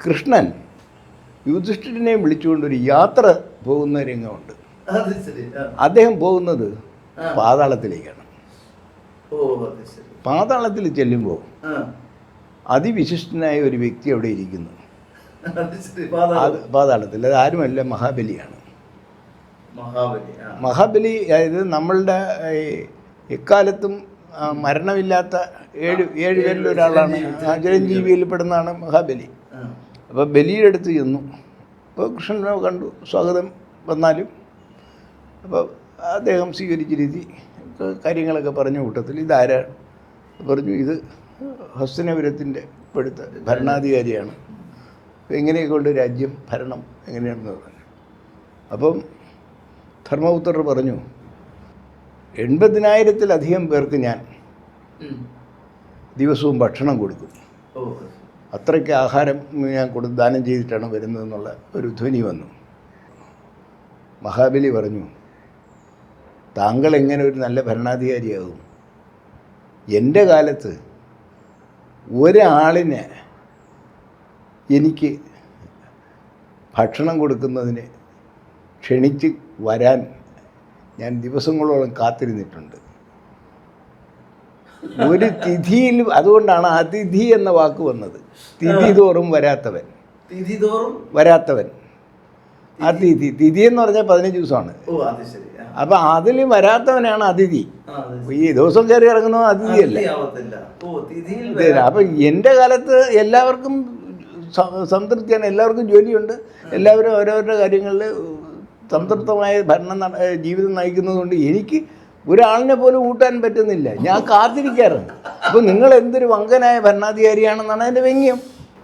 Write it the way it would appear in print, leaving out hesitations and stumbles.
കൃഷ്ണൻ യുധിഷ്ഠിരനെ വിളിച്ചുകൊണ്ടൊരു യാത്ര പോകുന്ന രംഗമുണ്ട്. അദ്ദേഹം പോകുന്നത് പാതാളത്തിലേക്കാണ്. പാതാളത്തിൽ ചെല്ലുമ്പോൾ അതിവിശിഷ്ടനായ ഒരു വ്യക്തി അവിടെ ഇരിക്കുന്നു. പാതാളത്തിൽ അത് ആരുമല്ല, മഹാബലിയാണ്. മഹാബലി അതായത് നമ്മളുടെ എക്കാലത്തും മരണമില്ലാത്ത ഏഴ് പേരിൽ ഒരാളാണ്. ചിരഞ്ജീവിയിൽ പെടുന്നതാണ് മഹാബലി. അപ്പോൾ ബലിയുടെ അടുത്ത് ചെന്നു. അപ്പോൾ കൃഷ്ണനെ കണ്ടു, സ്വാഗതം വന്നാലും. അപ്പോൾ അദ്ദേഹം സ്വീകരിച്ചിരുത്തി കാര്യങ്ങളൊക്കെ പറഞ്ഞ കൂട്ടത്തിൽ ഇതാരാണ് പറഞ്ഞു, ഇത് ഹസ്തിനപുരത്തിൻ്റെ ഇപ്പോഴത്തെ ഭരണാധികാരിയാണ്, എങ്ങനെയൊക്കെ കൊണ്ട് രാജ്യം ഭരണം എങ്ങനെയാണെന്ന് പറഞ്ഞു. അപ്പം ധർമ്മപുത്രർ പറഞ്ഞു, 80,000-ലധികം പേർക്ക് ഞാൻ ദിവസവും ഭക്ഷണം കൊടുക്കും, അത്രയ്ക്ക് ആഹാരം ഞാൻ ദാനം ചെയ്തിട്ടാണ് വരുന്നതെന്നുള്ള ഒരു ധ്വനി വന്നു. മഹാബലി പറഞ്ഞു, താങ്കൾ എങ്ങനെ ഒരു നല്ല ഭരണാധികാരിയാകും? എൻ്റെ കാലത്ത് ഒരാളിനെ എനിക്ക് ഭക്ഷണം കൊടുക്കുന്നതിന് ക്ഷണിച്ച് വരാൻ ഞാൻ ദിവസങ്ങളോളം കാത്തിരുന്നിട്ടുണ്ട്. ഒരു തിഥിയിൽ, അതുകൊണ്ടാണ് അതിഥി എന്ന വാക്ക് വന്നത്. തിഥി തോറും വരാത്തവൻ, വരാത്തവൻ അതിഥി. തിഥി എന്ന് പറഞ്ഞാൽ 15 ദിവസമാണ്. അപ്പം അതിൽ വരാത്തവനാണ് അതിഥി. ഈ ദിവസം കയറി ഇറങ്ങുന്നത് അതിഥിയല്ല. അപ്പം എൻ്റെ കാലത്ത് എല്ലാവർക്കും സംതൃപ്തിയാണ്, എല്ലാവർക്കും ജോലിയുണ്ട്, എല്ലാവരും ഓരോരുടെ കാര്യങ്ങളിൽ സംതൃപ്തമായ ജീവിതം നയിക്കുന്നതുകൊണ്ട് എനിക്ക് ഒരാളിനെ പോലും കൂട്ടാൻ പറ്റുന്നില്ല. ഞാൻ കാത്തിരിക്കാറുണ്ട്. അപ്പോൾ നിങ്ങൾ എന്തൊരു വങ്കനായ ഭരണാധികാരിയാണെന്നാണ് എൻ്റെ വ്യംഗ്യം.